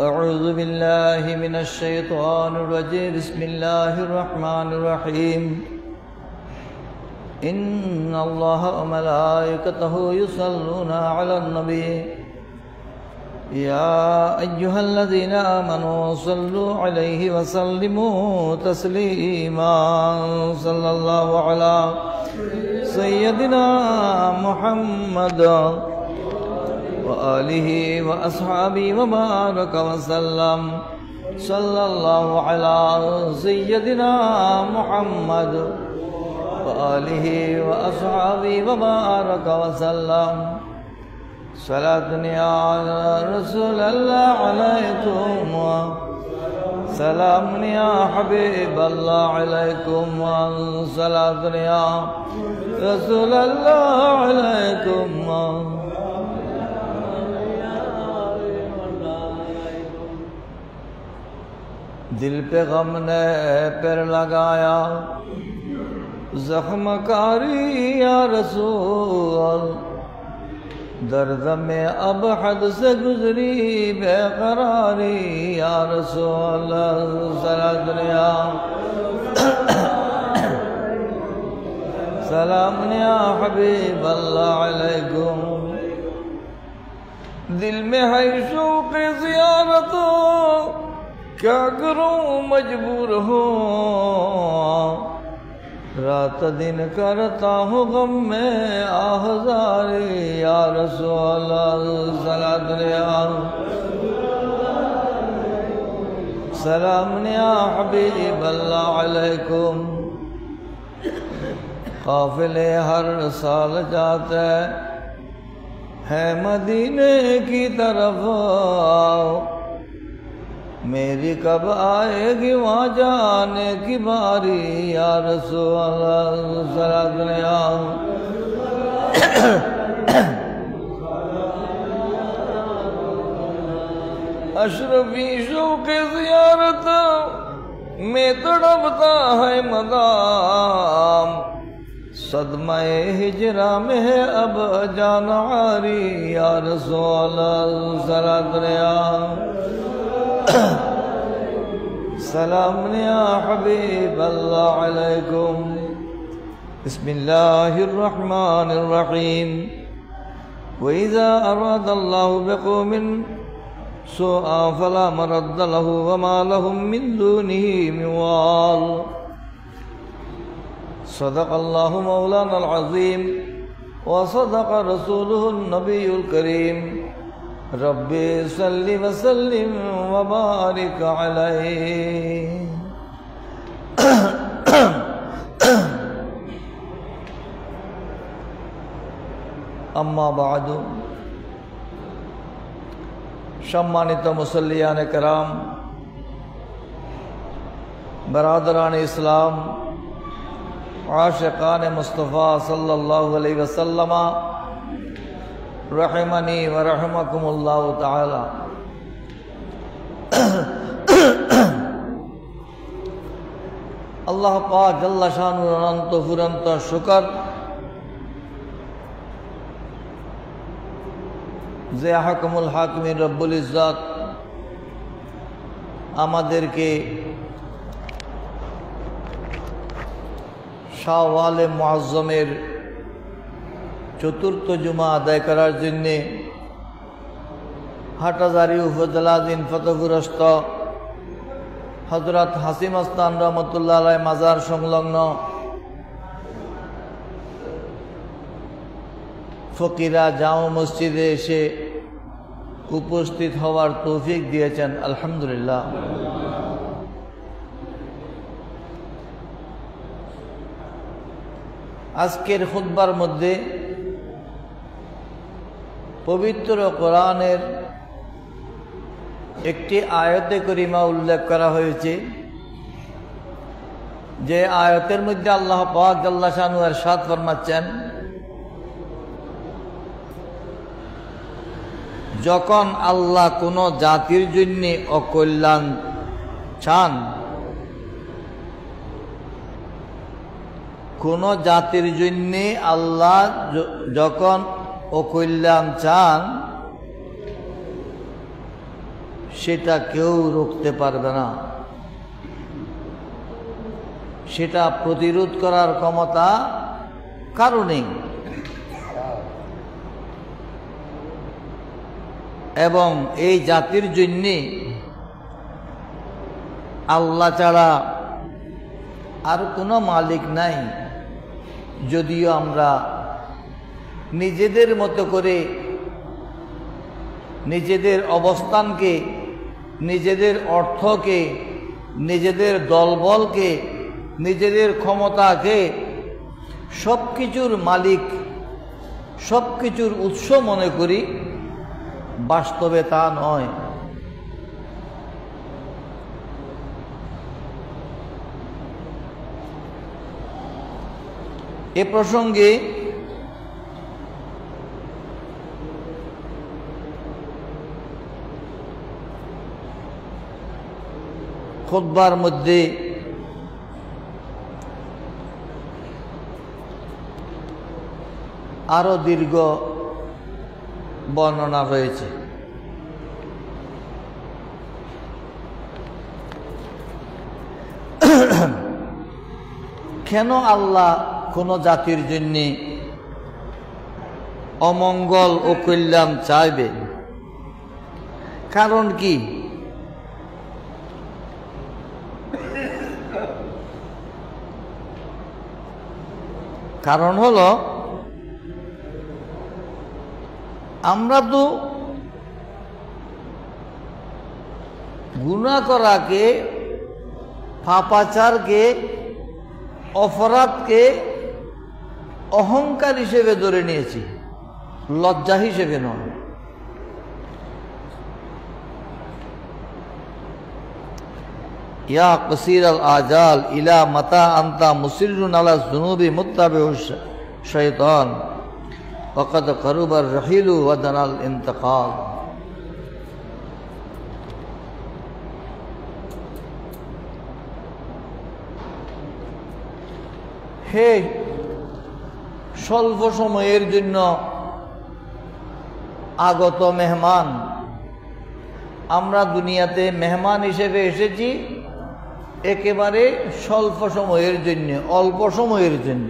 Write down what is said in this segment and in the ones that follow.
أعوذ بالله من الشيطان الرجيم بسم الله الرحمن الرحيم إن الله وملائكته يصلون على النبي يا أيها الذين آمنوا صلوا عليه وسلموا تسليما صلى الله على سيدنا محمد وآله وأصحابه وبارك وسلم صلى الله على سيدنا محمد وآله وأصحابه وبارك وسلم صلاة يا رسول الله عليكم سلام يا حبيب الله عليكم صلاة يا رسول الله عليكم दिल पे गम ने पैर लगाया जख्म कारी या रसूल दर्द में अब हद से गुजरी बेकरारी या रसूल सलाम या हबीब अल्लाह अलैकुम दिल में है शौक़ ज़ियारत क्या करूं मजबूर हो रात दिन करता हूँ गम में आहज़ारी या रसूल सलाम या हबीब अल्लाह अलैकुम काफ़िले हर साल जाते हैं मदीने की तरफ मेरी कब आएगी वहाँ जाने की बारी या रसूल अशरफी शौक़ ज़ियारत में तड़पता है मदाम सदमा हिजरा में है अब जाना आरी या रसूल सलाम या हबीब अल्लाह अलैकुम बिस्मिल्लाहिर रहमानिर रहीम व इज़ा अरादा अल्लाहु बिक़ौमिन सुआ फला मरद्द लहु व मा लहुम मिन दूनिही मिन वाल सदक़ल्लाहु मौलानल अज़ीम व सदक़ रसूलुहुन नबियुल करीम रब्बि सल्लि व सल्लिम व बारिक अलैहि अम्मा बादु सम्मानित मुसल्लियान कराम बरादरान इस्लाम आशिकान मुस्तफ़ा सल्लल्लाहु अलैहि वसल्लम रहमनी व रहमकुमुल्लाह ताला अल्लाह पाक जल्ला शानुर अनंत फुरंत शुक्र जे हकमुल हाकिमीन रब्बुल इज़्ज़त आमादेरके शावाले मुअज़्ज़मेर चतुर्थ जुमा आदाय करार जन्य हाटाजारी उपजेलाधीन फतेहपुरस्थ हजरत हासिम आस्तान रहमतुल्लाह अलैहि माजार संलग्न फकीरा जामा मस्जिदे एसे उपस्थित हওয়ার तौफिक दिएছেন अल्हम्दुलिल्लाह। आजकेर खुतबार मध्य पवित्र कुरानेर एकटी आयते करिमा उल्लेख करा हयेछे जे आयतेर मध्य आल्लाह पाक जल्ला शानु इरशाद फरमाচ্ছেন যখন আল্লাহ কোনো জাতির জন্য অকল্যাণ চান কোনো জাতির জন্য আল্লাহ যখন অকল্যাণ চান সেটা কেউ রুখতে পারবে না, সেটা প্রতিরোধ করার ক্ষমতা কারো নেই। এবং এই জাতির জন্যে আল্লাহ ছাড়া আর কোনো মালিক নাই। যদিও আমরা নিজেদের মতো করে নিজেদের অবস্থানকে, নিজেদের অর্থকে, নিজেদের দলবলকে, নিজেদের ক্ষমতাকে সব কিছুর মালিক, সব কিছুর উৎস মনে করি, বাস্তবে তা নয়। এ প্রসঙ্গে খুতবার মধ্যে আরো দীর্ঘ বর্ণনা রয়েছে। কেন আল্লাহ কোন জাতির জন্য অমঙ্গল ও কল্যাণ চাইবে? কারণ কি? কারণ হলো আমরা তো গুনাহ করাকে, পাপাচারকে, অপরাধকে অহংকার হিসেবে ধরে নিয়েছি, লজ্জা হিসেবে নয়। ইয়া কসির আল আজাল ইলা মাতা আনতা মুসিরুন আলা যুনুবি মুত্তাবিউ শাইতান ওয়াকাদ কারুবার রাহিলু ওয়া দানাল ইন্তিকাল। হে স্বল্প সময়ের জন্য আগত মেহমান, আমরা দুনিয়াতে মেহমান হিসেবে এসেছি একেবারে স্বল্প সময়ের জন্য, অল্প সময়ের জন্য।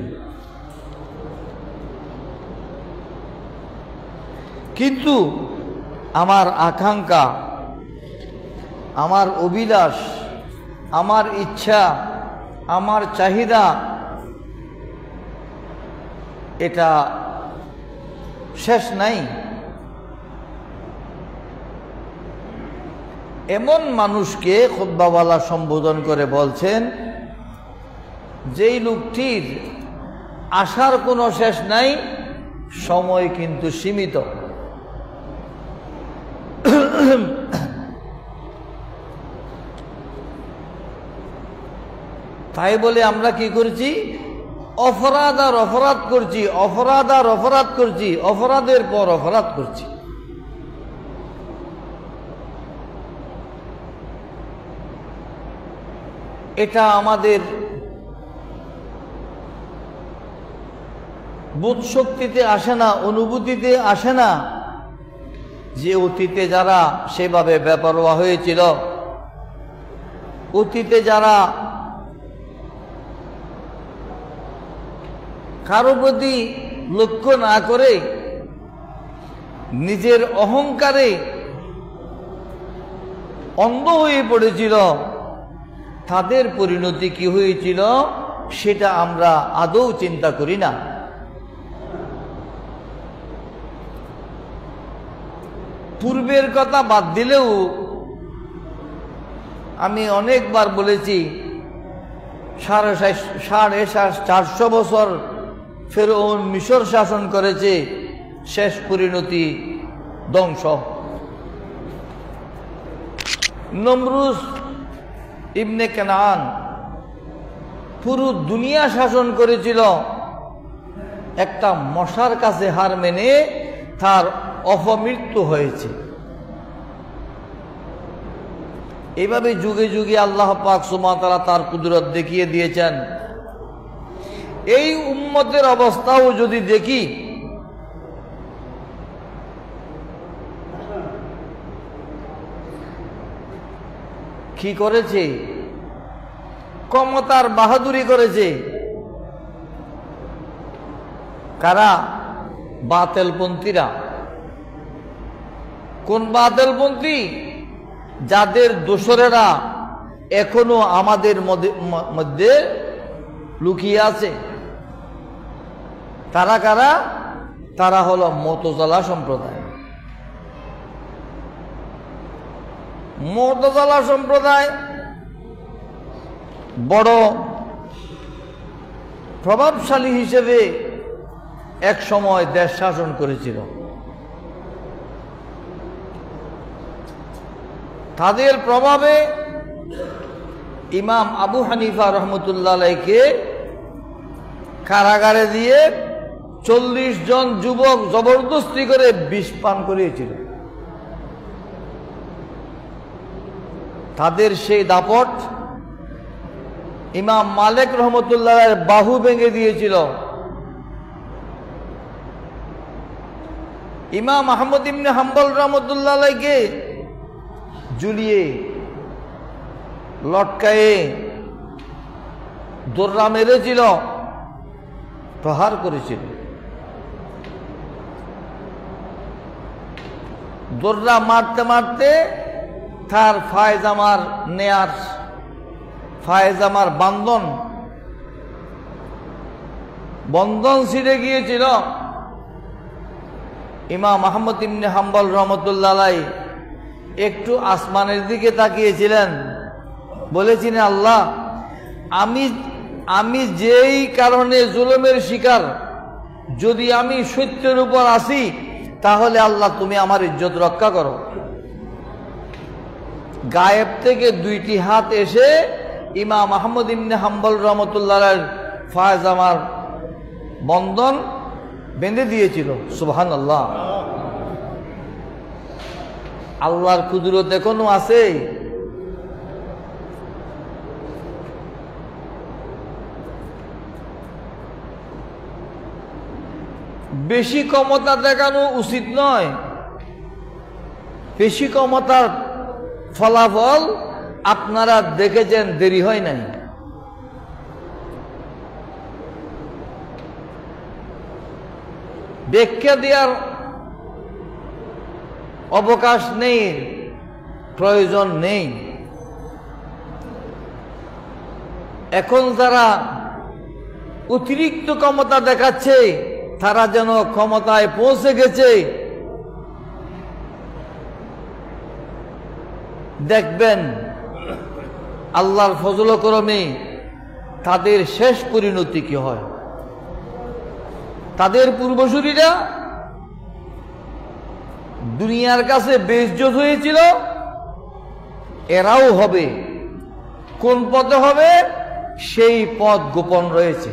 কিন্তু আমার আকাঙ্ক্ষা, আমার অভিলাষ, আমার ইচ্ছা, আমার চাহিদা, এটা শেষ নাই। এমন মানুষকে খুতবাওয়ালা সম্বোধন করে বলছেন, যেই লোকটির আশার কোনো শেষ নাই, সময় কিন্তু সীমিত। তাই বলে আমরা কি করছি? অপরাধ আর অপরাধ করছি, অপরাধ আর অপরাধ করছি, অপরাধের পর অপরাধ করছি। এটা আমাদের বোধ শক্তিতে আসে না, অনুভূতিতে আসে না যে অতীতে যারা সেভাবে বেপরোয়া হয়েছিল, অতীতে যারা কারো প্রতি লক্ষ্য না করে নিজের অহংকারে অন্ধ হয়ে পড়েছিল, তাদের পরিণতি কি হয়েছিল সেটা আমরা আদৌ চিন্তা করি না। পূর্বের কথা বাদ দিলেও আমি অনেকবার বলেছি, 450 বছর ফেরাউন মিশর শাসন করেছে, শেষ পরিণতি ধ্বংস। নমরুজ ইবনে কানান পুরো দুনিয়া শাসন করেছিল, একটা মশার কাছে হার মেনে তার অপমৃত্যু হয়েছে। এইভাবে যুগে যুগে আল্লাহ পাক সুবহানাহু ওয়া তাআলা তার কুদরত দেখিয়ে দিয়েছেন। এই উম্মতের অবস্থাও যদি দেখি, কি করেছে? ক্ষমতার বাহাদুরি করেছে। কারা? বাতিলপন্থীরা। কোন বাতিলপন্থী? যাদের দোসরেরা এখনো আমাদের মধ্যে লুকিয়ে আছে। তারা কারা? তারা হলো মুতাজিলা সম্প্রদায়। মুতাজিলা সম্প্রদায় বড় প্রভাবশালী হিসেবে এক সময় দেশ শাসন করেছিল। তাদের প্রভাবে ইমাম আবু হানিফা রহমতুল্লাহ আলাইহিকে কারাগারে দিয়ে 40 জন যুবক জবরদস্তি করে বিষ পান করিয়েছিল। তাদের সেই দাপট ইমাম মালিক রহমতুল্লাহ বাহু ভেঙে দিয়েছিল। ইমাম আহমদ ইবনে হাম্বল রহমতুল্লাহ আলাইহিকে ঝুলিয়ে লটকায়ে দোররা মেরেছিল, প্রহার করেছিল। দোররা মারতে মারতে তার ফায়জামার বন্ধন ছিঁড়ে গিয়েছিল। ইমাম আহমদ ইবনে হাম্বল রহমতুল্লাহ আলাইহি একটু আসমানের দিকে তাকিয়েছিলেন, বলেছিলেন, আল্লাহ, আমি যেই কারণে জুলুমের শিকার, যদি আমি সত্যের উপর আসি তাহলে আল্লাহ তুমি আমার ইজ্জত রক্ষা করো। গায়েব থেকে 2টি হাত এসে ইমাম আহমদ ইবনে হাম্বল রহমতুল্লাহ আলাইহির ফায়জামার বন্ধন বেঁধে দিয়েছিল। সুবহানাল্লাহ। আল্লাহর কুদরত এখনো আছে। বেশি ক্ষমতা দেখানো উচিত নয়। বেশি ক্ষমতার ফলাফল আপনারা দেখেছেন, দেরি হয় নাই। ব্যাখ্যা দেওয়ার অবকাশ নেই, প্রয়োজন নেই। এখন যারা অতিরিক্ত ক্ষমতা দেখাচ্ছে, তারা যেন ক্ষমতায় পৌঁছে গেছে, দেখবেন আল্লাহর ফজল করমে তাদের শেষ পরিণতি কি হয়। তাদের পূর্বসূরীরা দুনিয়ার কাছে বেইজ্জত হয়েছিল, এরাও হবে। কোন পথে হবে সেই পথ গোপন রয়েছে।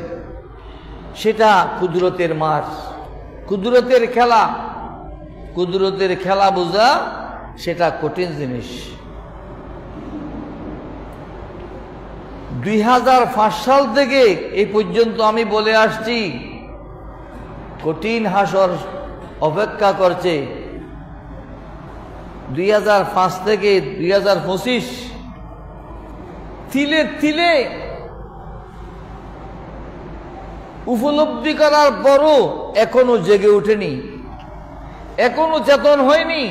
সেটা কুদরতের মার, কুদরতের খেলা। কুদরতের খেলা বোঝা সেটা কঠিন জিনিস। 2005 সাল থেকে এই পর্যন্ত আমি বলে আসছি, কঠিন হাসর অপেক্ষা করছে। 2005 থেকে 2025 তিলে তিলে উপলব্ধি করার পরও এখনো জেগে ওঠেনি, এখনো চেতন হয়নি।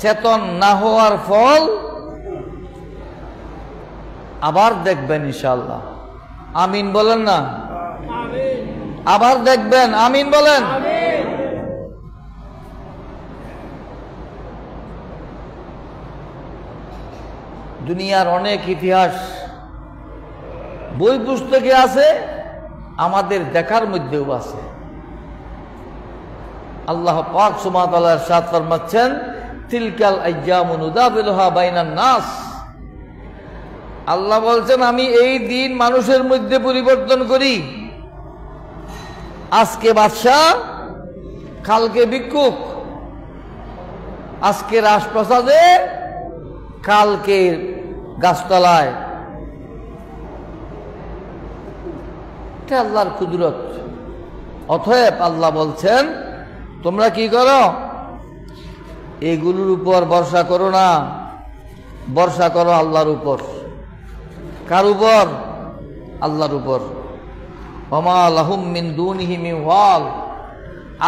চেতন না হওয়ার ফল আবার দেখবেন ইনশাআল্লাহ। আমিন বলেন না? আবার দেখবেন, আমিন বলেন। দুনিয়ার অনেক ইতিহাস বই পুস্তকে আছে, আমাদের দেখার মধ্যেও আছে। আল্লাহ পাক সুবহানাহু ওয়া তাআলা ইরশাদ ফরমাচ্ছেন, তিলকাল আইয়ামু নুদাবিলুহা বাইনান নাস। আল্লাহ বলছেন, আমি এই দিন মানুষের মধ্যে পরিবর্তন করি। আজকে বাদশাহ, কালকে ভিক্ষুক, আজকে রাজপ্রাসাদে, কালকে গাছতলায়। এটা আল্লাহর কুদরত। অতএব আল্লাহ বলছেন, তোমরা কি করো? এগুলোর উপর ভরসা করো না, ভরসা করো আল্লাহর উপর। কার উপর? আল্লাহর উপর। ওমা লাহুম মিন দুনিহি মিন ওয়াল,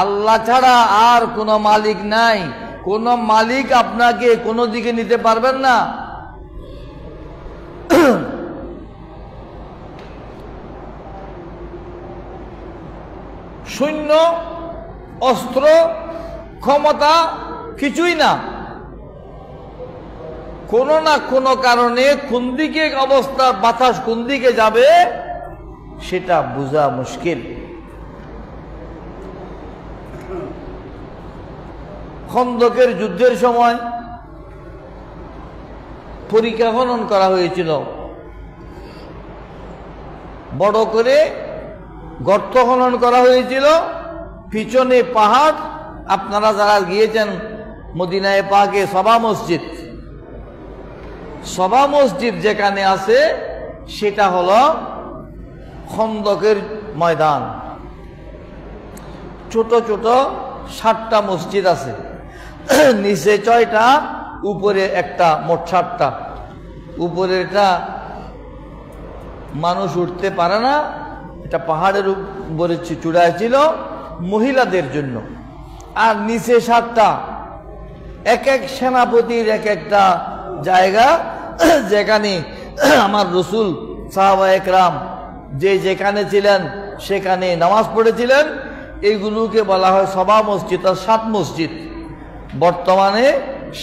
আল্লাহ ছাড়া আর কোনো মালিক নাই। কোনো মালিক আপনাকে কোনো দিকে নিতে পারবেন না। সৈন্য, অস্ত্র, ক্ষমতা কিছুই না। কোনো না কোনো কারণে কোন দিকে অবস্থার বাতাস কোন দিকে যাবে সেটা বোঝা মুশকিল। খন্দকের যুদ্ধের সময় পরিখা খনন করা হয়েছিল, বড় করে গর্ত খনন করা হয়েছিল, পিছনে পাহাড়। আপনারা যারা গিয়েছেন মদিনায়ে পাকে সবা মসজিদ, সবা মসজিদ যেখানে আছে সেটা হলো খন্দকের ময়দান। ছোট ছোট 7টা মসজিদ আছে, নিচে 6টা, উপরে একটা, মোট 7টা। উপরেরটা মানুষ উঠতে পারে না, এটা পাহাড়ের উপরে চূড়ায় ছিল মহিলাদের জন্য। আর নিচে 7টা, এক এক সেনাপতির এক একটা জায়গা, যেখানে আমার রসুল সাহাবা একরাম যে যেখানে ছিলেন সেখানে নামাজ পড়েছিলেন। এইগুলোকে বলা হয় সবা মসজিদ আর 7 মসজিদ। বর্তমানে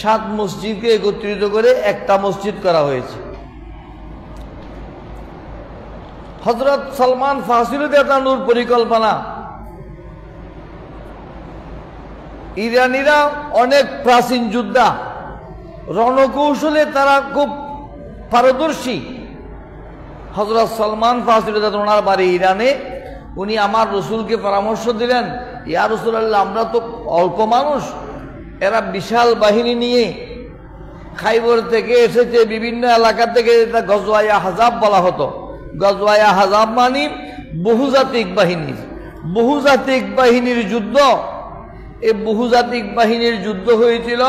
7 মসজিদকে একত্রিত করে একটা মসজিদ করা হয়েছে। হযরত সালমান ফারসি রাদিয়াল্লাহু আনহুর পরিকল্পনা, ইরানিরা অনেক প্রাচীন যোদ্ধা, রণকৌশলে তারা খুব পারদর্শী। হযরত সালমান ফারসি রাদিয়াল্লাহু আনহু ওনার বাড়ি ইরানে। উনি আমার রসুলকে পরামর্শ দিলেন, ইয়া রাসূলুল্লাহ, আমরা তো অল্প মানুষ, এরা বিশাল বাহিনী নিয়ে খাইবর থেকে এসেছে, বিভিন্ন এলাকা থেকে। এটা গজওয়ায়ে আহজাব বলা হতো। গজওয়ায়ে আহজাব মানে বহুজাতিক বাহিনী, বহুজাতিক বাহিনীর যুদ্ধ। এই বহুজাতিক বাহিনীর যুদ্ধ হয়েছিল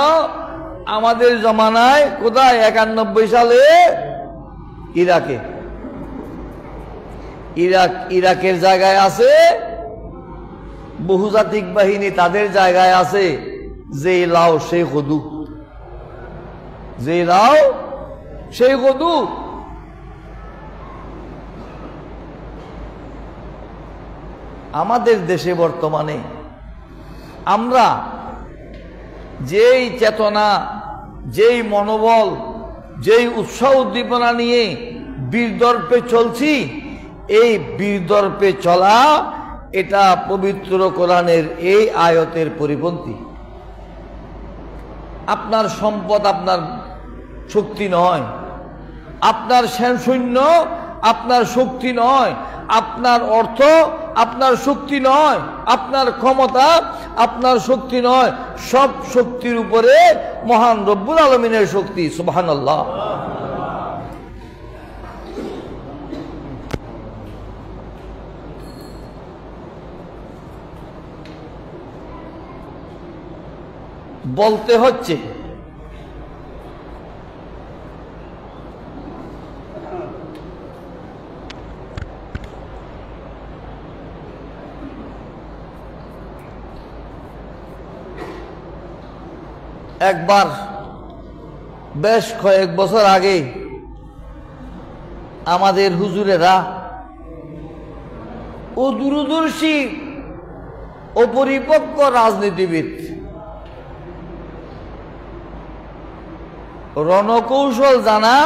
আমাদের জমানায়। কোথায়? 91 সালে ইরাকে। ইরাকের জায়গায় আছে বহুজাতিক বাহিনী, তাদের জায়গায় আছে যে লাও সেই কদু, যে লাও সেই কদু। আমাদের দেশে বর্তমানে আমরা যেই চেতনা, যেই মনোবল, যেই উৎসাহ উদ্দীপনা নিয়ে বীরদর্পে চলছি, এই বীরদর্পে চলা এটা পবিত্র কোরআনের এই আয়াতের পরিপন্থী। আপনার সম্পদ আপনার শক্তি নয়, আপনার সৈন্য আপনার শক্তি নয়, আপনার অর্থ আপনার শক্তি নয়, আপনার ক্ষমতা আপনার শক্তি নয়। সব শক্তির উপরে মহান রব্বুল আলামিনের শক্তি। সুবহানাল্লাহ। বলতে হচ্ছে একবার বেশ কয়েক বছর আগে আমাদের হুজুরেরা ও দূরদর্শী অপরিপক্ক রাজনীতিবিদ রণকৌশল জানা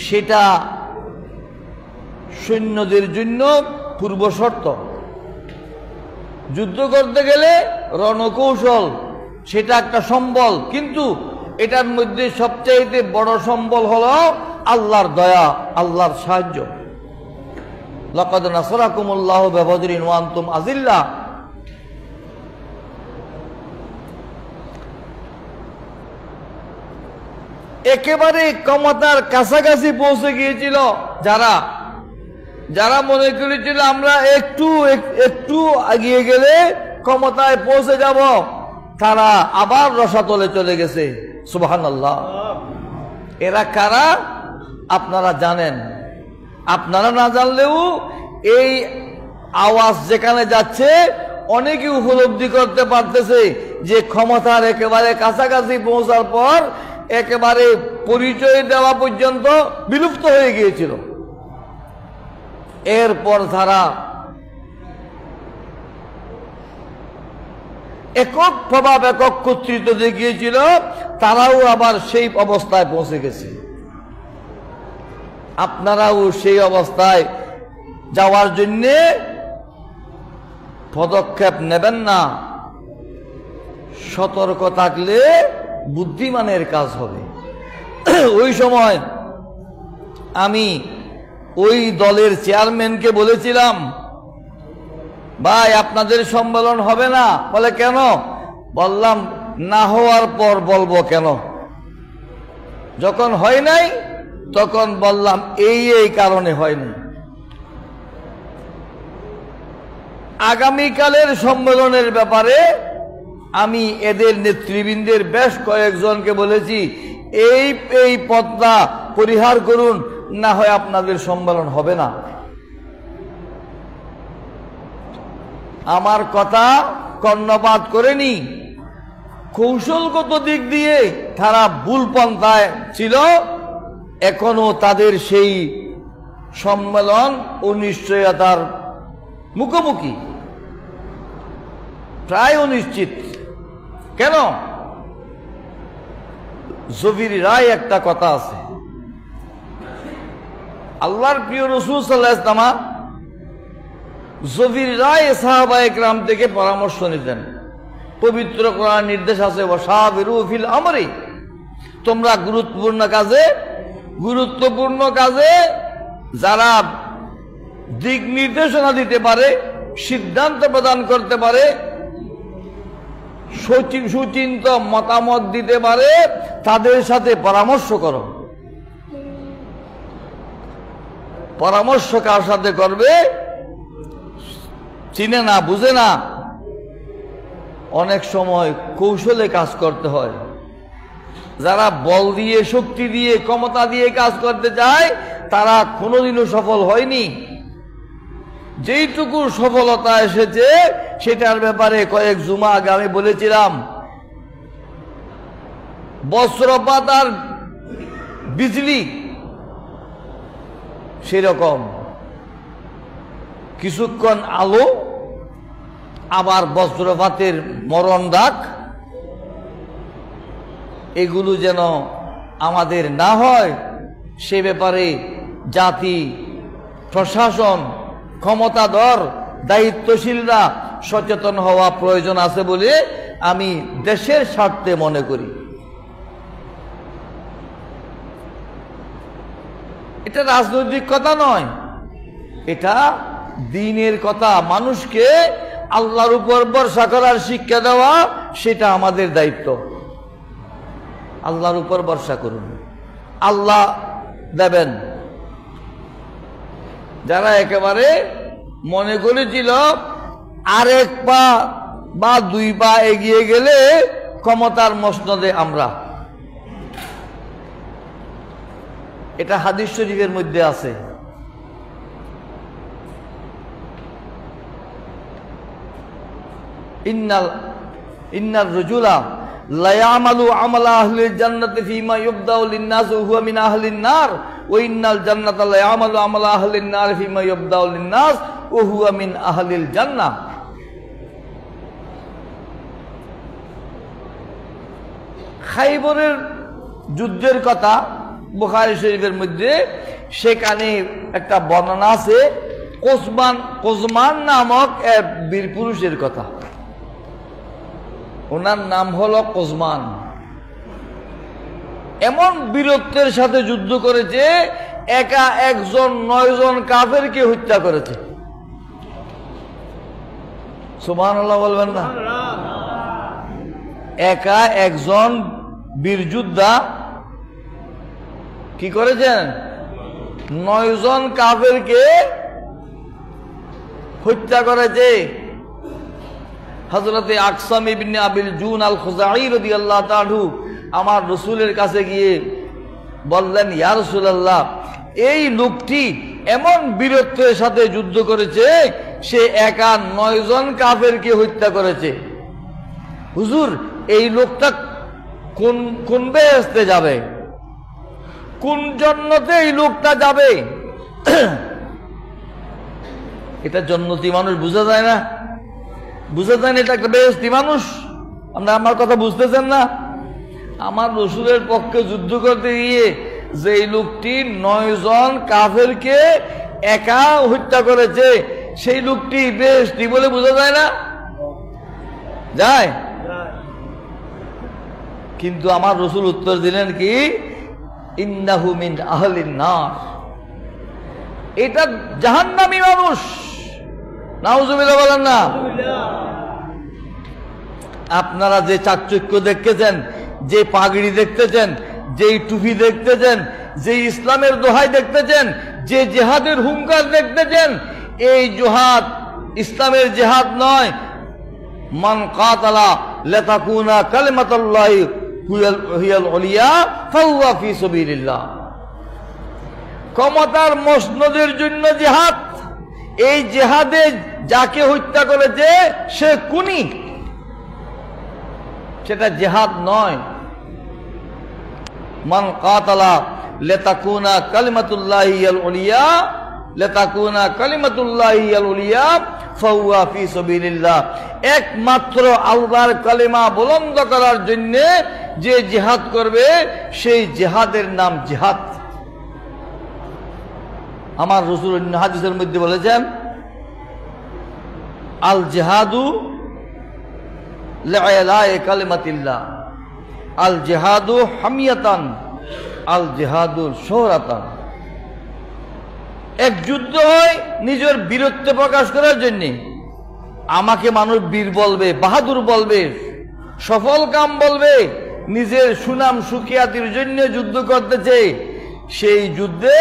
সেটা সৈন্যদের জন্য পূর্ব শর্ত। যুদ্ধ করতে গেলে রণকৌশল সেটা একটা সম্বল, কিন্তু এটার মধ্যে সবচাইতে বড় সম্বল হলো আল্লাহর দয়া, আল্লাহর সাহায্য। লাকাদ নাসরাকুমুল্লাহু বিবদরিন ওয়া আনতুম আযিল্লা। একেবারে ক্ষমতার কাছাকাছি পৌঁছে গিয়েছিল যারা যারা মনে করেছিল আমরা একটু একটু এগিয়ে গেলে ক্ষমতায় পৌঁছে যাব, তারা আবার রসাতলে চলে গেছে। সুবহানাল্লাহ। এরা কারা আপনারা জানেন। আপনারা না জানলেও এই আওয়াজ যেখানে যাচ্ছে অনেকে উপলব্ধি করতে পারতেছে যে ক্ষমতার একেবারে কাছাকাছি পৌঁছার পর একেবারে পরিচয় দেওয়া পর্যন্ত বিলুপ্ত হয়ে গিয়েছিল। এরপর তারা একক প্রভাব একক কর্তৃত্ব দেখিয়েছিল, তারাও আবার সেই অবস্থায় পৌঁছে গেছে। আপনারাও সেই অবস্থায় যাওয়ার জন্য পদক্ষেপ নেবেন না। সতর্ক থাকলে বুদ্ধিমানের কাজ হবে। ওই সময় আমি ওই দলের চেয়ারম্যানকে বলেছিলাম, ভাই আপনাদের সম্মেলন হবে না। বলে কেন? বললাম না হওয়ার পর বলবো কেন। যখন হয় নাই তখন বললাম এই কারণে হয়নি। আগামীকালের সম্মেলনের ব্যাপারে আমি এদের নেতৃবৃন্দের বেশ কয়েকজনকে বলেছি এই পথটা পরিহার করুন, না হয় আপনাদের সম্মেলন হবে না। আমার কথা কর্ণপাত করেনি। কৌশলগত দিক দিয়ে তারা ভুল পন্থায় ছিল, এখনো তাদের সেই সম্মেলন অনিশ্চয়তার মুখোমুখি, প্রায় অনিশ্চিত। কেন? জবির রায় একটা কথা আছে, আল্লাহর প্রিয় রাসূল সাল্লাল্লাহু আলাইহি ওয়াসাল্লাম জবির রায় সাহাবায়ে কেরাম থেকে পরামর্শ নিতেন। পবিত্র কোরআন নির্দেশ আছে, ওয়াশাবিরু ফিল আমরি, তোমরা গুরুত্বপূর্ণ কাজে যারা দিক নির্দেশনা দিতে পারে, সিদ্ধান্ত প্রদান করতে পারে, সুচিন্তিত মতামত দিতে পারে, তাদের সাথে পরামর্শ করো। পরামর্শ কার সাথে করবে? চিনে না, বুঝে না, অনেক সময় কৌশলে কাজ করতে হয়। যারা বল দিয়ে, শক্তি দিয়ে, ক্ষমতা দিয়ে কাজ করতে চায় তারা কোনোদিনও সফল হয়নি। যেইটুকু সফলতা এসেছে সেটার ব্যাপারে কয়েক জুমা আগে আমি বলেছিলাম, বজ্রপাত আর বিজলি সেরকম, কিছুক্ষণ আলো আবার বজ্রপাতের মরণ ডাক। এগুলো যেন আমাদের না হয় সে ব্যাপারে জাতি, প্রশাসন, ক্ষমতাধর, দায়িত্বশীলরা সচেতন হওয়া প্রয়োজন আছে বলে আমি দেশের স্বার্থে মনে করি। এটা রাজনৈতিক কথা নয়, এটা দ্বীনের কথা। মানুষকে আল্লাহর উপর ভরসা করার শিক্ষা দেওয়া, সেটা আমাদের দায়িত্ব। আল্লাহর উপর ভরসা করুন, আল্লাহ দেবেন। যারা একেবারে মনে করেছিল আরেক পা বা দুই পা এগিয়ে গেলে ক্ষমতার মসনদে আমরা, এটা হাদিস শরীফের মধ্যে আছে। ইন্নার রাজুলা লা ইয়ামালু আমালা আহলিল জান্নাতি ফীমা ইউবদাউ লিন-নাস ওয়া হুয়া মিন আহলিন নার ওয়া ইন্নাল জান্নাতা লা ইয়ামালু আমালা আহলিন নার ফীমা ইউবদাউ লিন-নাস ওয়া হুয়া মিন আহলিল জান্নাহ। খাইবরের যুদ্ধের কথা বুখারী শরীফের মধ্যে, সেখানে একটা বর্ণনা আছে কোজমান নামক এক বীর পুরুষের কথা। ওনার নাম হলো কোজমান। এমন বীরত্বের সাথে যুদ্ধ করেছে, একা একজন 9 জন কাফেরকে হত্যা করেছে। সুবহানাল্লাহ বলবেন না? একা একজন বীর যোদ্ধা কি করেছেন? 9 জন কাফেরকে হত্যা করেছে। হযরতে আকসাম ইবনে আবিল জুন আল খুজাই রাদিয়াল্লাহু তাআলা আমার রাসূলের কাছে গিয়ে বললেন, ইয়া রাসূলুল্লাহ, এই লোকটি এমন বীরত্বের সাথে যুদ্ধ করেছে, সে একা 9 জন কাফেরকে হত্যা করেছে। হুজুর, এই লোকটা কোন বেহেশতে যাবে, কোন জান্নাতে এই লোকটা যাবে? এটা জান্নাতি মানুষ বোঝা যায় না? বুঝা যায় না এটা একটা বেহেশতি মানুষ? আপনারা আমার কথা বুঝতেছেন না? আমার রাসূলের পক্ষে যুদ্ধ করতে গিয়ে যে লোকটি 9 জন কাফেরকে একা হত্যা করেছে, সেই লোকটি বেহেশতি বলে বোঝা যায় না? যায়? কিন্তু আমার রাসূল উত্তর দিলেন কি, ইন্নাহু মিন আহলিন নার, এটা জাহান্নামী মানুষ। নাউজুবিল্লাহ বলেন না? আপনারা যে চাকচক্য দেখতেছেন, যে পাগড়ি দেখতেছেন, যেই টুপি দেখতেছেন, যে ইসলামের দোহাই দেখতেছেন, যে জিহাদের হুঙ্কার দেখতেছেন, এই জিহাদ ইসলামের জিহাদ নয়। মান কাতালা লিতাকুনা কালিমাতুল্লাহি হিয়াল উলিয়া ফাহুয়া ফি সাবিলিল্লাহ, ক্ষমতার মসনদের জন্য জিহাদ। এই জিহাদে যাকে হত্যা করেছে সে খুনি, সেটা জিহাদ নয়। মান কাতালা লিতাকুনা কালিমাতুল্লাহি হিয়াল উলিয়া লিতাকুনা কালিমাতুল্লাহি হিয়াল উলিয়া ফাহুয়া ফি সাবিলিল্লাহ, একমাত্র আল্লাহর কালিমা বুলন্দ করার জন্য যে জিহাদ করবে সেই জিহাদের নাম জিহাদ। আমার রাসূল অন্য হাদিসের মধ্যে বলেছেন, আল জিহাদু লিইলাই কালিমাতিল্লাহ, আল জিহাদু হামিয়াতান, আল জিহাদু শুহরাতান। এক যুদ্ধ হয় নিজের বীরত্ব প্রকাশ করার জন্য, আমাকে মানুষ বীর বলবে, বাহাদুর বলবে, সফল কাম বলবে, নিজের সুনাম সুখিয়াতির জন্য যুদ্ধ করতেছে। সেই যুদ্ধে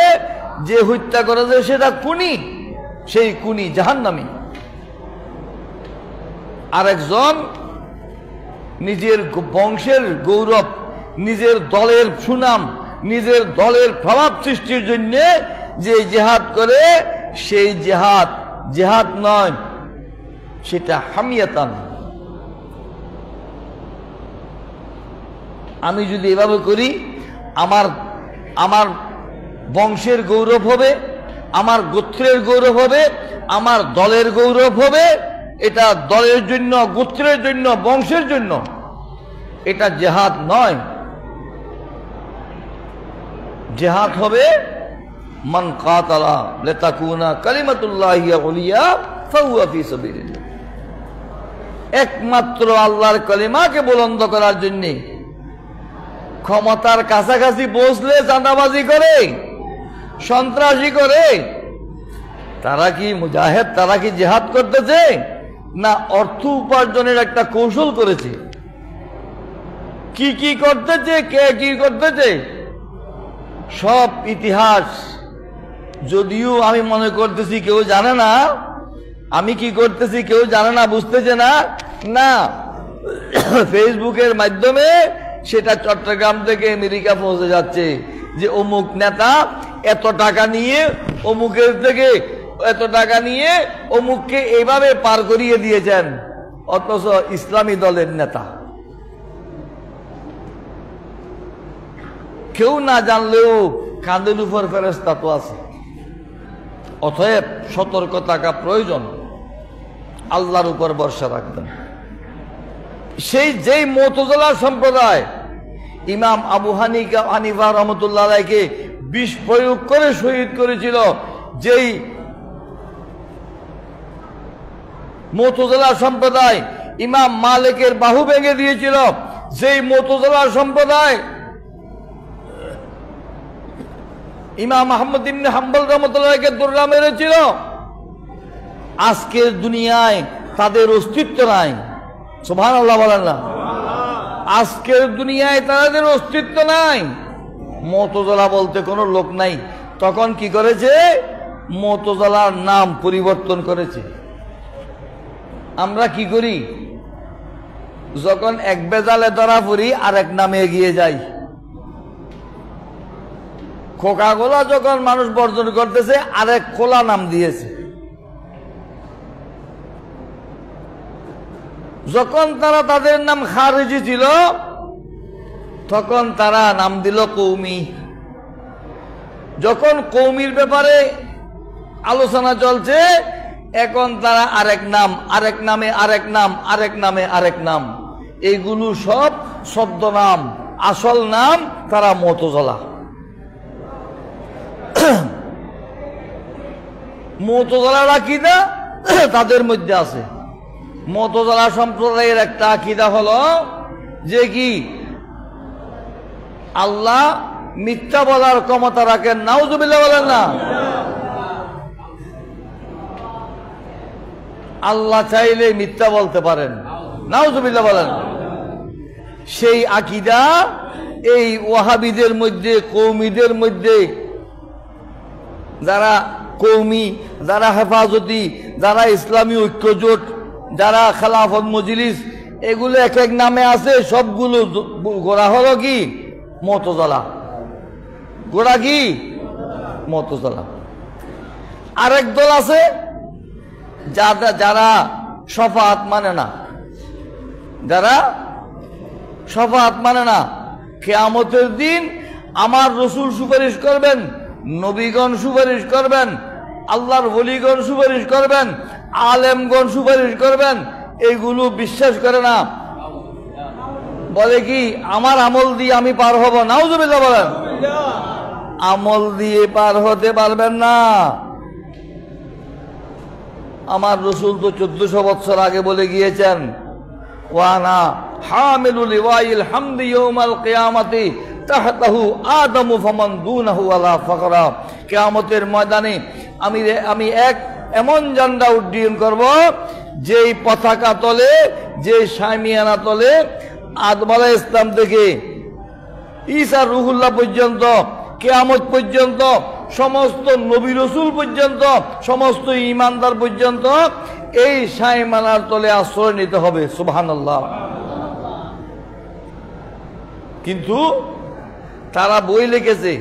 যে হত্যা করেছে সেটা খুনি, সেই খুনি জাহান্নামী। আরেকজন নিজের বংশের গৌরব, নিজের দলের সুনাম, নিজের দলের প্রভাব সৃষ্টির জন্য যে জিহাদ করে, সেই জিহাদ জিহাদ নয়, সেটা হামিয়াতান। আমি যদি এভাবে করি, আমার বংশের গৌরব হবে, আমার গোত্রের গৌরব হবে, আমার দলের গৌরব হবে, এটা দলের জন্য, গোত্রের জন্য, বংশের জন্য, এটা জিহাদ নয়। জিহাদ হবে মান কাতালা লিতাকুনা কালিমাতুল্লাহি উলিয়া ফাহুয়া ফি সাবিলিল্লাহ, একমাত্র আল্লাহর কালিমাকে বুলন্দ করার জন্য। ক্ষমতার কাছাকাছি পৌঁছলে চাঁদাবাজি করে, সন্ত্রাসী করে, তারা কি মুজাহিদ, তারা কি জিহাদ করতেছে? না, অর্থ উপার্জনের একটা কৌশল করেছে। কি কি করতেছে, কে কি করতেছে, সব ইতিহাস যদিও আমি মনে করতেছি কেউ জানে না, আমি কি করতেছি কেউ জানে না, বুঝতেছে না। না, ফেসবুকের মাধ্যমে সেটা চট্টগ্রাম থেকে আমেরিকা পৌঁছে যাচ্ছে যে অমুক নেতা এত টাকা নিয়ে অমুকের থেকে এত টাকা নিয়ে অমুককে এইভাবে পার করিয়ে দিয়েছেন, অথচ ইসলামী দলের নেতা। কেউ না জানলেও কাঁধের উপর ফেরেশতা তো আছে। অতএব সতর্ক থাকা প্রয়োজন, আল্লাহর উপর ভরসা রাখবেন। যেই মুতাজিলা সম্প্রদায় ইমাম আবু হানিফা রহমতুল্লাহ আলাইহিকে বিষ প্রয়োগ করে শহীদ করেছিল, যেই মুতাজিলা সম্প্রদায় ইমাম মালিকের বাহু ভেঙে দিয়েছিল, যেই মুতাজিলা সম্প্রদায় ইমাম আহমদ ইবনে হাম্বল রহমতুল্লাহকে দৌড়া মেরেছিল, আজকের দুনিয়ায় তাদের অস্তিত্ব নাই। সুবহানাল্লাহ বলেন না? আজকের দুনিয়ায় তাদের অস্তিত্ব নাই। মুতাজিলা বলতে কোনো লোক নাই। তখন কি করেছে? মুতাজিলার নাম পরিবর্তন করেছে। আমরা কি করি? যখন এক বেজালে ধরা পড়ি আর এক নামে এগিয়ে যাই। কোকা কোলা যখন মানুষ বর্জন করতেছে আরেক কোলা নাম দিয়েছে। যখন তারা তাদের নাম খারিজি ছিল তখন তারা নাম দিল কৌমি। যখন কৌমির ব্যাপারে আলোচনা চলছে এখন তারা আরেক নাম, আরেক নামে আরেক নাম, আরেক নামে আরেক নাম। এইগুলো সব ছদ্মনাম, আসল নাম তারা মুতাজিলা। মুতাজিলার আকীদা তাদের মধ্যে আছে। মুতাজিলা সম্প্রদায়ের একটা আকীদা হলো যে কি আল্লাহ মিথ্যা বলার ক্ষমতা রাখেন। নাউজুবিল্লাহ বলেন না। আল্লাহ চাইলে মিথ্যা বলতে পারেন। নাউজুবিল্লাহ বলেন। সেই আকীদা এই ওয়াহাবিদের মধ্যে, কওমীদের মধ্যে, যারা কওমী, যারা হেফাজতি, যারা ইসলামী ঐক্যজোট, যারা খেলাফত মজলিস, এগুলো এক এক নামে আছে। সবগুলো গোড়া হলো কি মুতাজিলা। গোড়া কি মুতাজিলা। আরেক দল আছে যারা শফাআত মানে না, যারা শফাআত মানে না। কিয়ামতের দিন আমার রাসূল সুপারিশ করবেন, নবীগণ সুপারিশ করবেন, আল্লাহর ওলিগণ সুপারিশ করবেন, আলেমগণ সুপারিশ করবেন, এইগুলো বিশ্বাস করে না। বলে কি আমার আমল দিয়ে আমি পার হব। নাউজুবিল্লাহ বলেন। আমল দিয়ে পার হতে পারবেন না। আমার রাসূল তো 1400 বছর আগে বলে গিয়েছেন, ওয়ানা হামিলুল লিওয়াইল হামদি ইয়াউমাল কিয়ামাতি তাহতাহু আদামু ফামান দুনাহু ওয়ালা ফাকরা। কিয়ামতের ময়দানে আমি এক এমন ঝান্ডা উড্ডীন করব যেই পতাকা তলে, যে শামিয়ানা তলে আদম আলাইহিস সালাম থেকে ঈসা রুহুল্লাহ পর্যন্ত, কিয়ামত পর্যন্ত, সমস্ত নবী রাসূল পর্যন্ত, সমস্ত ঈমানদার পর্যন্ত এই শামিয়ানার তলে আশ্রয় নিতে হবে। সুবহানাল্লাহ। কিন্তু তারা বই লিখেছে,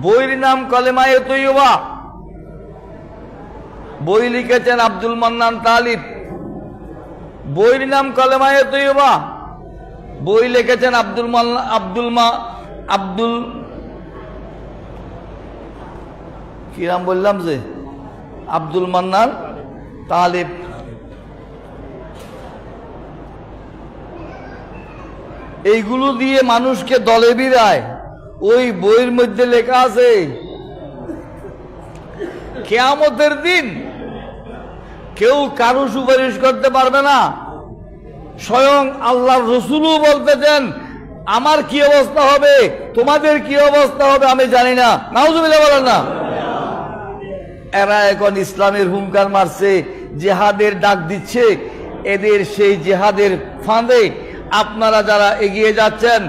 বইয়ের নাম কলেমায়ে তৈয়বা। বই লিখেছেন আব্দুল মান্নান তালিব। বইয়ের নাম কলেমায়ে তৈয়বা। বই লিখেছেন আব্দুল কি নাম বললাম যে আব্দুল মান্নান তালিব। এইগুলো দিয়ে মানুষকে দলে বিরায়। ওই বইয়ের মধ্যে লেখা আছে কিয়ামতের দিন কেউ কারো সুপারিশ করতে পারবে না। স্বয়ং আল্লাহর রাসূলও বলতেছেন আমার কি অবস্থা হবে, তোমাদের কি অবস্থা হবে আমি জানি না। নাউজুবিল্লাহ বলেন না। এরা এখন ইসলামের হুঙ্কার মারছে, জিহাদের ডাক দিচ্ছে। এদের সেই জিহাদের ফাঁদে আপনারা যারা এগিয়ে যাচ্ছেন,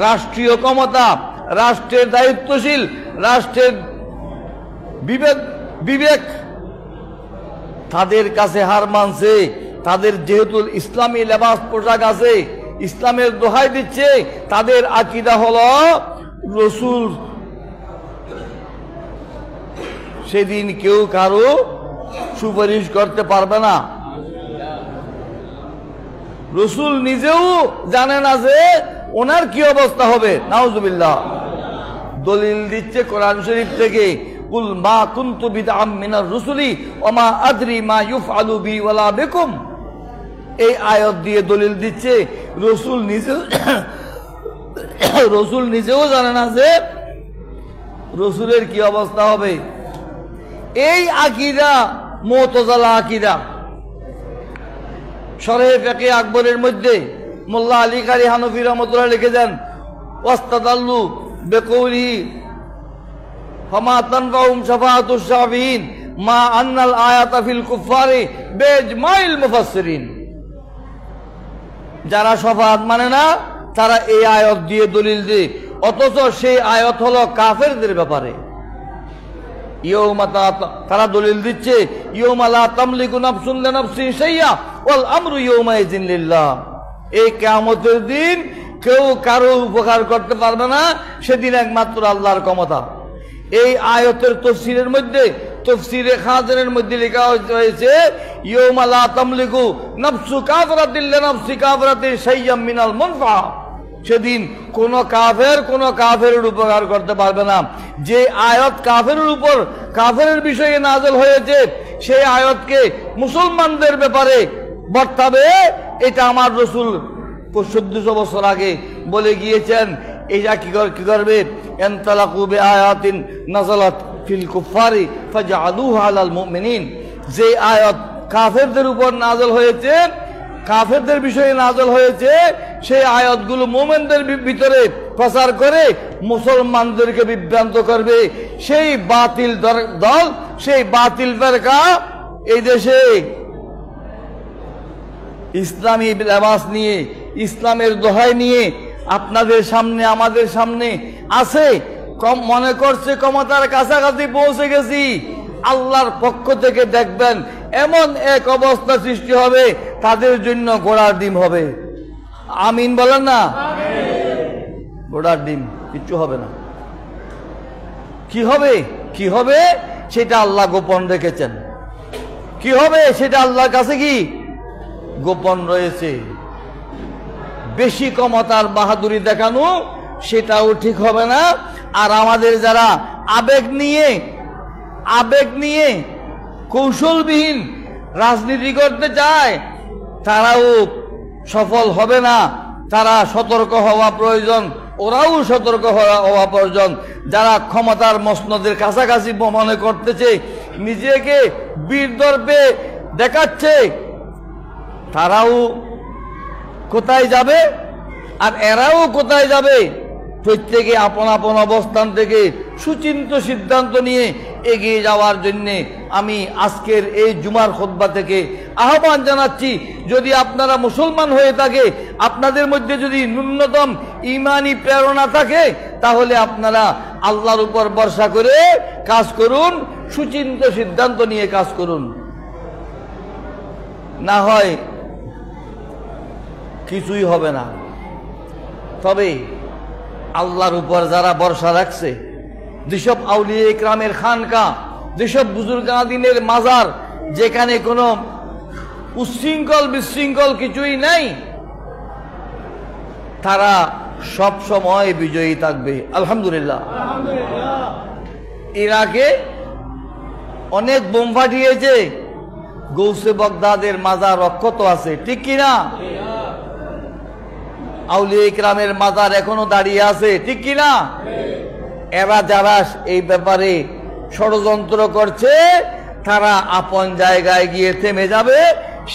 রাষ্ট্রীয় ক্ষমতা, রাষ্ট্রের দায়িত্বশীল, রাষ্ট্রের বিবেক তাদের কাছে হার মানছে। তাদের যেহেতু ইসলামী লেবাস পোশাক আছে, ইসলামের দোহাই দিচ্ছে, তাদের আকীদা হলো রাসূল সেদিন কেউ কারো সুপারিশ করতে পারবে না। রাসূল নিজেও জানে না যে ওনার কি অবস্থা হবে। নাউজুবিল্লাহ। দলিল দিচ্ছে কোরআন শরীফ থেকে, কুল মা কুনতু বিদআম মিনার রুসুলি ওয়া মা আদরি মা ইউফআলু বি ওয়ালা বিকুম। এই আয়াত দিয়ে দলিল দিচ্ছে রাসূল নিজেও জানে না যে রাসূলের কি অবস্থা হবে। এই আকীদা মুতাজিলা আকীদা। শরহে ফিকহে আকবরের মধ্যে মোল্লা আলী কারি হানফি রাহমাতুল্লাহ লিখেছেন, ওয়াস্তাদাল্লু বিকৌলিহি ফামা তানফাহুম শাফাআতুশ শাফিঈন মা আন্নাল আয়াতা ফিল কুফারি বিইজমাইল মুফাসসিরিন। যারা শাফাআত মানে না তারা এই আয়াত দিয়ে দলিল দেয়, অথচ সেই আয়াত হলো কাফেরদের ব্যাপারে। তারা দলিল দিচ্ছে ইয়াউমা লা তামলিকু নাফসুন লিনাফসিন শাইআ ওয়াল আমরু ইয়াউমাইযিন লিল্লাহ। এই কিয়ামতের দিন কেউ কারো উপকার করতে পারবে না, সেদিন একমাত্র আল্লাহর ক্ষমতা। এই আয়াতের তাফসীরের মধ্যে, তাফসীরে খাজানের মধ্যে লেখা হয়েছে, ইয়াউমা লা তামলিকু নাফসু কাফিরাতিন লিনাফসি কাফিরাতিন শাইয়্যাম মিনাল মুনফা। সেদিন কোন কাফেরের উপকার করতে পারবে না। যে আয়াত কাফেরের উপর, কাফেরের বিষয়ে নাযিল হয়েছে, সেই আয়াতকে মুসলমানদের ব্যাপারে বর্তাবে, এটা আমার রাসূল 1400 বছর আগে বলে গিয়েছেন। এটা কি করবে? এনতালাকু বিআয়াতিন নাযালাত ফিল কুফারি ফাজআলুহা আলাল মুমিনিন। যে আয়াত কাফেরদের উপর নাযিল হয়েছে, কাফেরদের বিষয়ে নাযিল হয়েছে, সেই আয়াতগুলো মুমিনদের ভিতরে প্রচার করে মুসলমানদেরকে বিভ্রান্ত করবে। সেই বাতিল দল, সেই বাতিল ফেরকা এই দেশে ইসলামী লেবাস নিয়ে, ইসলামের দোহাই নিয়ে আপনাদের সামনে, আমাদের সামনে আছে। মনে করছে ক্ষমতার কাছাকাছি পৌঁছে গেছি। আল্লাহর পক্ষ থেকে দেখবেন এমন এক অবস্থা সৃষ্টি হবে, তাদের জন্য ঘোড়ার ডিম হবে। আমিন বলেন না? ঘোড়ার ডিম, কিচ্ছু হবে না। কি হবে? কি হবে সেটা আল্লাহ গোপন রেখেছেন। কি হবে সেটা আল্লাহর কাছে কি গোপন রয়েছে। বেশি ক্ষমতার বাহাদুরি দেখানো, সেটাও ঠিক হবে না। আর আমাদের যারা আবেগ নিয়ে কৌশলবিহীন রাজনীতি করতে চায়, তারাও সফল হবে না। তারা সতর্ক হওয়া প্রয়োজন, ওরাও সতর্ক হওয়া প্রয়োজন। যারা ক্ষমতার মসনদের কাছাকাছি মনে করতেছে, নিজেকে বীর দর্পে দেখাচ্ছে, তারাও কোথায় যাবে আর এরাও কোথায় যাবে? প্রত্যেকে আপন আপন অবস্থান থেকে সুচিন্তিত সিদ্ধান্ত নিয়ে এগিয়ে যাওয়ার জন্য আমি আজকের এই জুমার খুতবা থেকে আহ্বান জানাচ্ছি। যদি আপনারা মুসলমান হয়ে থাকে, আপনাদের মধ্যে যদি ন্যূনতম ঈমানি প্রেরণা থাকে, তাহলে আপনারা আল্লাহর উপর ভরসা করে কাজ করুন, সুচিন্তিত সিদ্ধান্ত নিয়ে কাজ করুন। না হয় কিছুই হবে না। তবে আল্লাহর উপর যারা ভরসা রাখছে, যেসব আউলিয়া ইকরামের খানকা, যেসব বুজুর্গাদিনের মাজার, যেখানে কোনো উচ্ছৃঙ্খল বিশৃঙ্খল কিছুই নাই, তারা সব সময় বিজয়ী থাকবে। আলহামদুলিল্লাহ। ইরাকে অনেক বোম ফাটিয়েছে, গৌসে বাগদাদের মাজার অক্ষত আছে, ঠিক কিনা? আউলিয়া ইকরামের মাজার এখনো দাঁড়িয়ে আছে, ঠিক কিনা? এরা যারা এই ব্যাপারে ষড়যন্ত্র করছে, তারা আপন জায়গায় গিয়ে থেমে যাবে।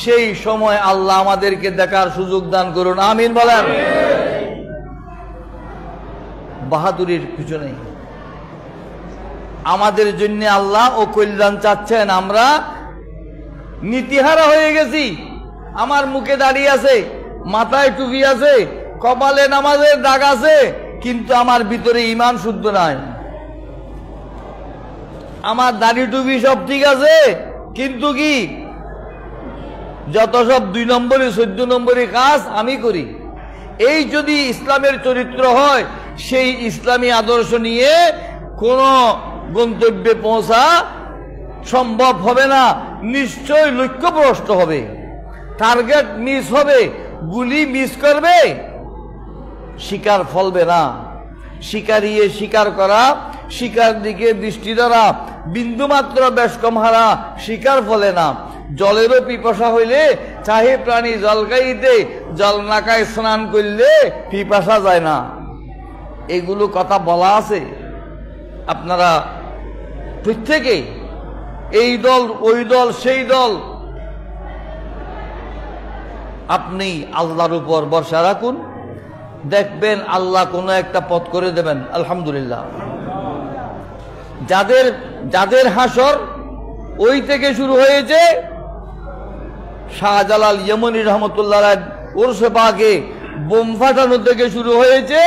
সেই সময় আল্লাহ আমাদেরকে দেখার সুযোগ দান করুন। আমিন বলেন। বাহাদুরির কিছু নেই। আমাদের জন্য আল্লাহ ও কল্যাণ চাচ্ছেন। আমরা নীতিহারা হয়ে গেছি। আমার মুখে দাঁড়িয়ে আছে, মাথায় টুপি আছে, কপালে নামাজের দাগ আছে, কিন্তু আমার ভিতরে ঈমান শুদ্ধ নাই। আমার দাড়ি টুপি সব ঠিক আছে, কিন্তু কি যত সব 2 নম্বরই 14 নম্বরই কাজ আমি করি। এই যদি ইসলামের চরিত্র হয়, সেই ইসলামী আদর্শ নিয়ে কোন গন্তব্যে পৌঁছা সম্ভব হবে না। নিশ্চয় লক্ষ্যভ্রষ্ট হবে, টার্গেট মিস হবে, গুলি মিস করবে, শিকার ফলবে না। শিকারিয়ে শিকার করা, শিকার দিকে দৃষ্টি ধরা, বিন্দুমাত্র বেশকম হারা শিকার ফলে না। জলেরও পিপাসা হইলে চাহে প্রাণী জল খাইতে, জল নাকায় স্নান করলে পিপাসা যায় না। এগুলো কথা বলা আছে। আপনারা প্রত্যেকে এই দল ওই দল সেই দল, আপনি আল্লাহর উপর ভরসা রাখুন, দেখবেন আল্লাহ কোনো একটা পথ করে দেবেন। আলহামদুলিল্লাহ। যাদের হাসর ওই থেকে শুরু হয়েছে, শাহজালাল ইয়েমনি রহমতুল্লাহ ওরসে পাকে বোম ফাটানো থেকে শুরু হয়েছে,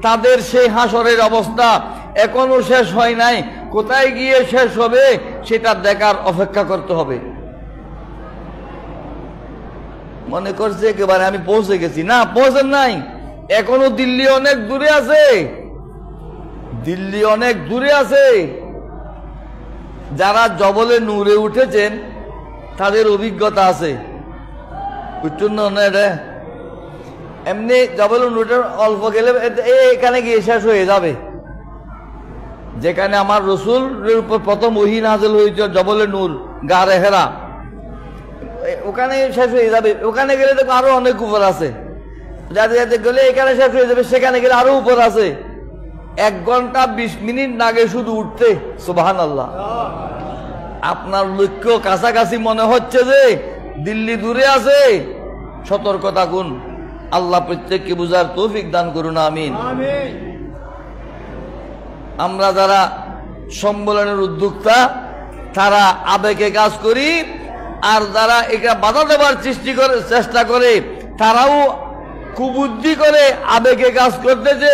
তাদের সেই হাসরের অবস্থা এখনো শেষ হয় নাই। কোথায় গিয়ে শেষ হবে সেটা দেখার অপেক্ষা করতে হবে। মনে করছে একেবারে আমি পৌঁছে গেছি, না, পৌঁছেন নাই। এখনো দিল্লি অনেক দূরে আছে, দিল্লি অনেক দূরে আছে। যারা জবলে নূরে উঠেছেন তাদের অভিজ্ঞতা আছে, বুঝছেন না? এটা এমনি জবলে নূরে অল্প গেলে এখানে গিয়ে শেষ হয়ে যাবে। যেখানে আমার রসুলের উপর প্রথম ওহী নাযিল হয়েছে জবলে নূর গারে হেরা, ওখানে শেষ হয়ে যাবে। ওখানে গেলে দেখো আরো অনেক উপর আছে, যাতে যাতে গেলে এখানে শেষ হয়ে যাবে, সেখানে গেলে আরো উপর আছে। 1 ঘন্টা 20 মিনিট লাগে শুধু উঠতে। সুবহানাল্লাহ। আপনার লক্ষ্য কাছাকাছি মনে হচ্ছে যে দিল্লি দূরে আছে, সতর্ক থাকুন। আল্লাহ প্রত্যেককে বুঝার তৌফিক দান করুন, আমিন। আমরা যারা সম্মেলনের উদ্যোক্তা তারা আবেগে কাজ করি, আর যারা এটা বাধা দেবার চেষ্টা করে তারাও কুবুদ্ধি করে আবেগে কাজ করতেছে।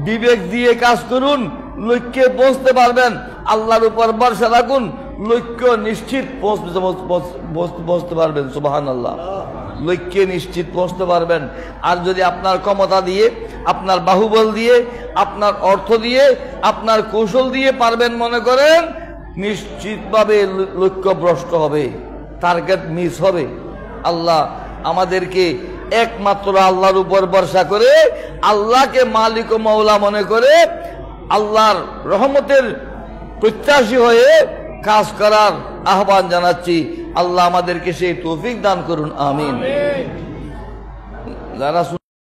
বিবেক দিয়ে কাজ করুন, লক্ষ্যে পৌঁছতে পারবেন। আল্লাহর উপর ভরসা রাখুন, লক্ষ্য নিশ্চিত পৌঁছতে পারবেন। সুবহানাল্লাহ। লক্ষ্যে নিশ্চিত পৌঁছতে পারবেন। আর যদি আপনার ক্ষমতা দিয়ে, আপনার বাহুবল দিয়ে, আপনার অর্থ দিয়ে, আপনার কৌশল দিয়ে পারবেন মনে করেন, নিশ্চিতভাবে লক্ষ্য ভ্রষ্ট হবে, টার্গেট মিস হবে। আল্লাহ আমাদেরকে একমাত্র আল্লাহর উপর ভরসা করে, আল্লাহকে মালিক ও মাওলা মনে করে, আল্লাহর রহমতের প্রত্যাশী হয়ে কাজ করার আহ্বান জানাচ্ছি। আল্লাহ আমাদেরকে সেই তৌফিক দান করুন, আমিন। যারা